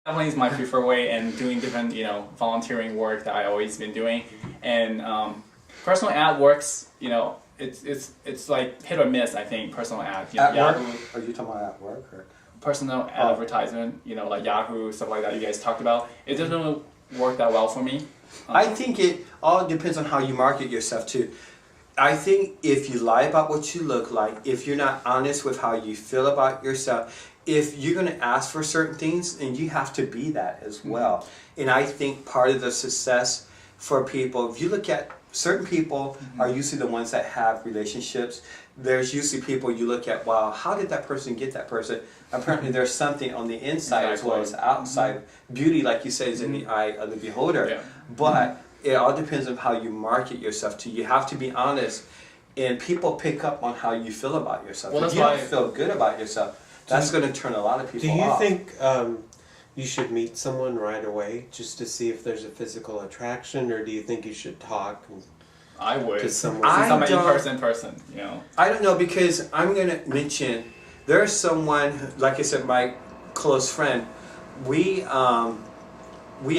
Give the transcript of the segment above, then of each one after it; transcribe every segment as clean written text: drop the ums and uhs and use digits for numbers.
Traveling is my preferred way, and doing different, volunteering work that I always been doing, and personal ad works. It's like hit or miss. I think personal ad. At work? Are you talking about at work or? Personal advertisement, like Yahoo, stuff like that you guys talked about. It doesn't work that well for me. I think it all depends on how you market yourself too. I think if you lie about what you look like, if you're not honest with how you feel about yourself, if you're going to ask for certain things, and you have to be that as well. And I think part of the success for people, if you look at certain people are usually the ones that have relationships. There's usually people you look at, wow, how did that person get that person? Apparently there's something on the inside as well as outside. Beauty, like you said, is in the eye of the beholder. Yeah. But it all depends on how you market yourself too. You have to be honest, and people pick up on how you feel about yourself. Well, if you don't feel good about yourself, that's going to turn a lot of people off. Do you think you should meet someone right away just to see if there's a physical attraction, or do you think you should talk? I would. To someone. Since I'm an in-person, I don't know, because I'm going to mention, there's someone, like I said, my close friend, we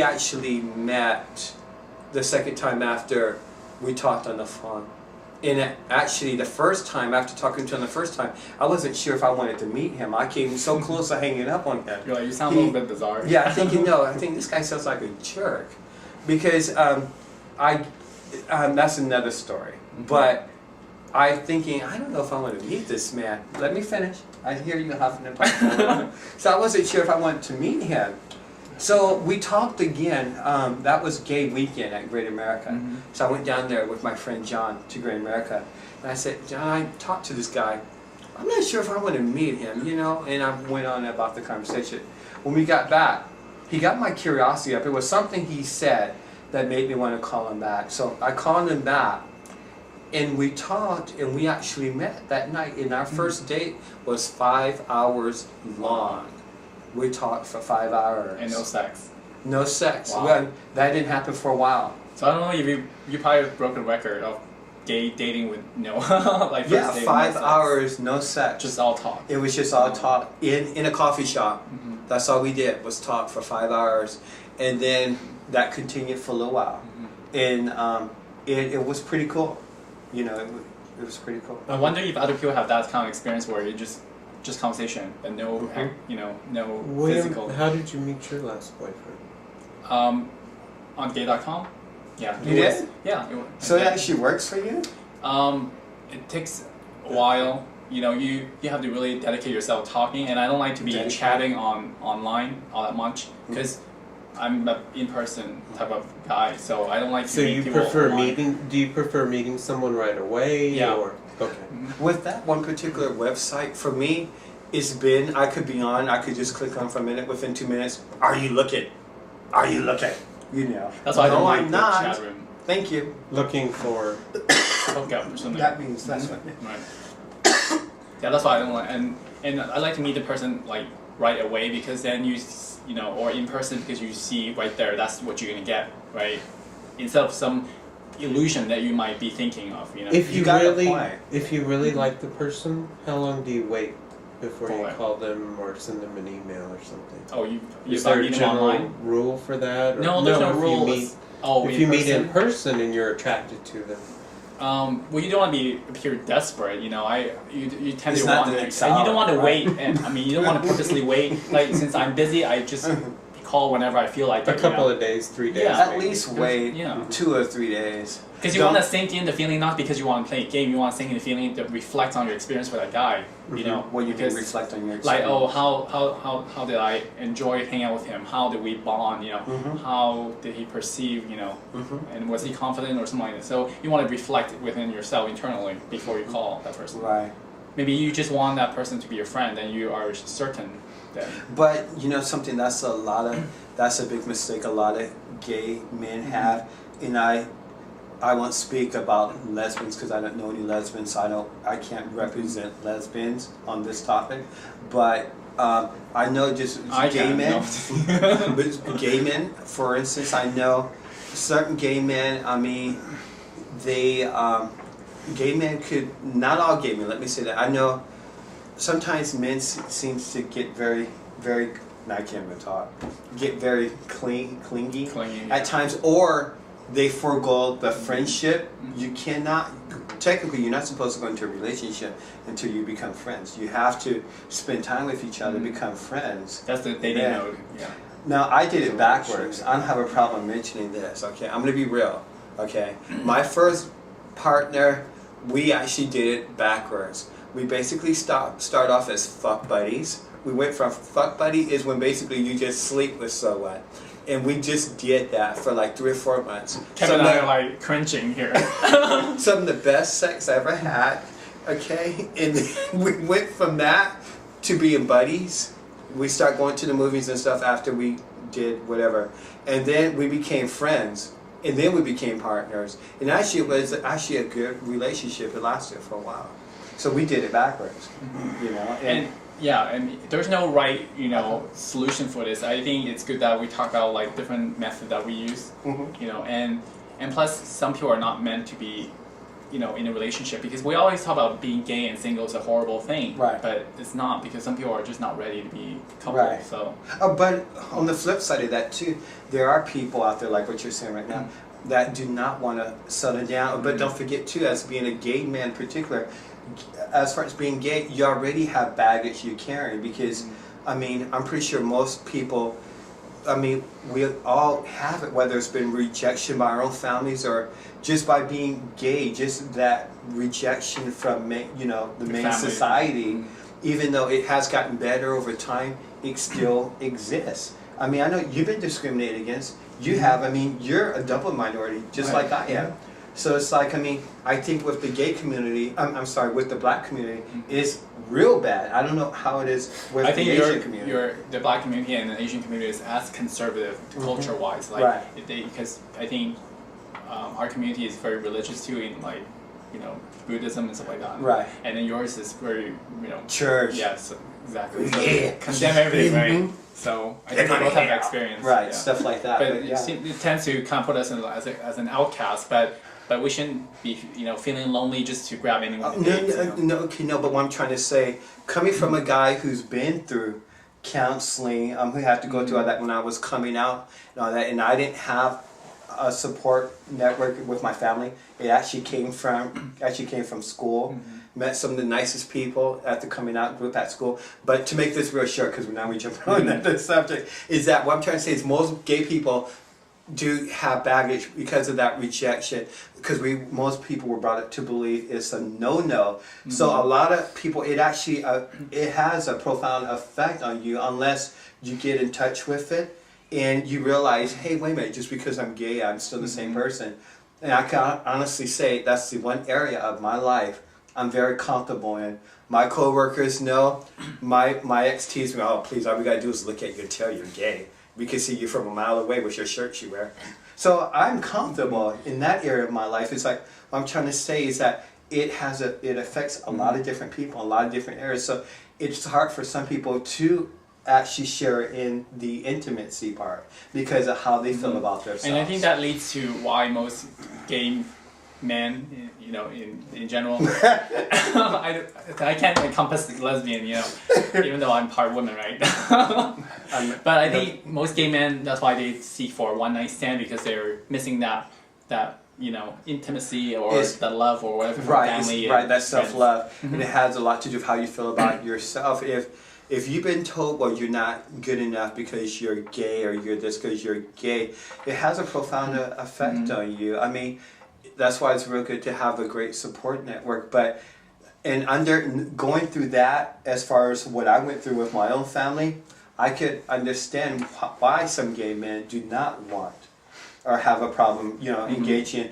actually met the second time after we talked on the phone. And actually, the first time, after talking to him the first time, I wasn't sure if I wanted to meet him. I came so close to hanging up on him. You're like, you sound a little bit bizarre. Yeah, I think I think this guy sounds like a jerk, because that's another story. But I'm thinking, I don't know if I want to meet this man. Let me finish. I hear you huffing and puffing. So I wasn't sure if I wanted to meet him. So we talked again. That was Gay Weekend at Great America. So I went down there with my friend John to Great America. And I said, John, I talked to this guy. I'm not sure if I want to meet him, And I went on about the conversation. When we got back, he got my curiosity up. It was something he said that made me want to call him back. So I called him back. And we talked, and we actually met that night. And our first date was 5 hours long. We talked for 5 hours. And no sex. No sex. Wow. Well, that didn't happen for a while. So I don't know if you probably broke a record of gay dating with no like first Yeah, date, 5 no sex. hours, no sex. Just all talk. It was just all talk in a coffee shop. That's all we did was talk for 5 hours, and then that continued for a little while, and it was pretty cool. It was pretty cool. I wonder if other people have that kind of experience where you just conversation and no no William, physical. how did you meet your last boyfriend? On gay.com. Yeah. You did? Yeah. So it actually works for you? It takes a while. You have to really dedicate yourself talking, and I don't like to be chatting online all that much because I'm an in-person type of guy, so I don't like to meet people online. Do you prefer meeting someone right away? Yeah. Or, okay. With that one particular website, for me, I could be on, I could just click on for a minute, within 2 minutes, are you looking? Are you looking? That's why I don't like I'm the not. chat room. Thank you. Looking for... Hook up or something. That means that's what. Right. Yeah, that's why I don't like, and I like to meet the person like right away, because then or in person, because you see right there, that's what you're gonna get, right? Instead of some illusion that you might be thinking of, If you got a really, point. if you really like the person, how long do you wait before For you what? call them or send them an email or something? Oh, you Is there a meet them general online? rule for that? Or No, there's no if rule. if you meet in person and you're attracted to them. Well, you don't want to appear desperate, you tend It's to not want the to, next and you don't hour, want to right? wait, and you don't want to purposely wait. Like, since I'm busy, I just call whenever I feel like A it. couple of days, 3 days. Yeah. At maybe. least wait 2 or 3 days. Because you want to sink in the feeling, not because you want to play a game. You want to sink in the feeling to reflect on your experience with that guy. Well, you can because, reflect on your experience. like, oh, how did I enjoy hanging out with him? How did we bond? How did he perceive? And was he confident or something like that? So you want to reflect within yourself internally before you call that person. Right. Maybe you just want that person to be your friend, and you are certain that. But something that's a big mistake a lot of gay men have, and I won't speak about lesbians because I don't know any lesbians, so I can't represent lesbians on this topic. But I know just gay men. But gay men, for instance, I know certain gay men. I mean, gay men could, not all gay men. Let me say that. I know sometimes men seems to get very, very I can't even talk. Get very clingy Clingy, at times, or they forego the friendship. You cannot. Technically, you're not supposed to go into a relationship until you become friends. You have to spend time with each other, become friends. That's the dating mode. Yeah. Now, I did it backwards. I don't have a problem mentioning this, okay? I'm going to be real, okay? My first partner, we actually did it backwards. We basically start off as fuck buddies. We went from fuck buddy is when basically you just sleep with someone. And we just did that for like 3 or 4 months. Kevin and I are like cringing here. Some of the best sex I ever had, okay? And we went from that to being buddies. We start going to the movies and stuff after we did whatever. And then we became friends. And then we became partners. And actually it was actually a good relationship. It lasted for a while. So we did it backwards, you know? And yeah, and there's no right, solution for this. I think it's good that we talk about like different methods that we use, and plus some people are not meant to be, in a relationship, because we always talk about being gay and single is a horrible thing, right? But it's not, because some people are just not ready to be coupled. Right. So. But on the flip side of that too, there are people out there like what you're saying right now that do not want to settle down. But don't forget too, as being a gay man in particular, as far as being gay, you already have baggage you carry, because I mean, I'm pretty sure most people, I mean, we all have it, whether it's been rejection by our own families or just by being gay, just that rejection from the main family. society. Even though it has gotten better over time, it still exists. I mean, I know you've been discriminated against. You have. I mean, you're a double minority, just like I am. So it's like, I mean, I think with the gay community, I'm sorry, with the black community, it's real bad. I don't know how it is with the Asian community. The black community and the Asian community is as conservative culture-wise, like right. Because I think our community is very religious too, in like Buddhism and stuff like that. Right. And then yours is very church. Yes, exactly. So condemn everything, right? So I think we both have experience. Right, stuff like that. But it tends to kind of put us as an outcast, but we shouldn't be, feeling lonely just to grab anyone. No, but what I'm trying to say, coming from a guy who's been through counseling, who had to go through all that when I was coming out and all that, and I didn't have a support network with my family. It actually came from school. Met some of the nicest people at the coming out group at school. But to make this real short, because now we jump on the subject, is that what I'm trying to say is most gay people do have baggage because of that rejection, because most people were brought up to believe it's a no-no. So a lot of people, it actually it has a profound effect on you unless you get in touch with it and you realize, hey, wait a minute, just because I'm gay, I'm still the same person. And I can honestly say that's the one area of my life I'm very comfortable in. My coworkers know. My ex teased me, oh please, all we gotta do is look at you and tell you're gay. We can see you from a mile away with your shirt you wear. So I'm comfortable in that area of my life. It's like, what I'm trying to say is that it affects a lot of different people, a lot of different areas. So it's hard for some people to actually share in the intimacy part because of how they feel about themselves. And I think that leads to why most gay men, in general, I can't encompass lesbian, even though I'm part woman, right? But I think most gay men, that's why they seek for a one-night stand, because they're missing that intimacy or the love or whatever from family. Right, that self-love. And it has a lot to do with how you feel about yourself. If you've been told, well, you're not good enough because you're gay, or you're this because you're gay, it has a profound effect on you. I mean, that's why it's real good to have a great support network. But going through that, as far as what I went through with my own family, I could understand why some gay men do not want or have a problem, engaging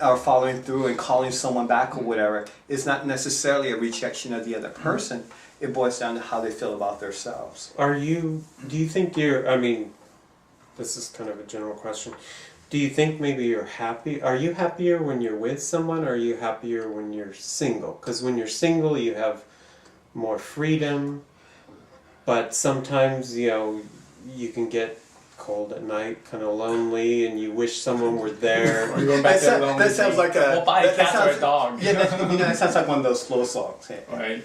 or following through and calling someone back or whatever. It's not necessarily a rejection of the other person. It boils down to how they feel about themselves. Do you think this is kind of a general question. Do you think maybe you're happy? Are you happier when you're with someone, or are you happier when you're single? Because when you're single, you have more freedom, but sometimes, you can get cold at night, kind of lonely, and you wish someone were there. Or you're going back to lonely. That sounds like we'll buy a cat or a dog. Yeah, that sounds like one of those slow songs. Right.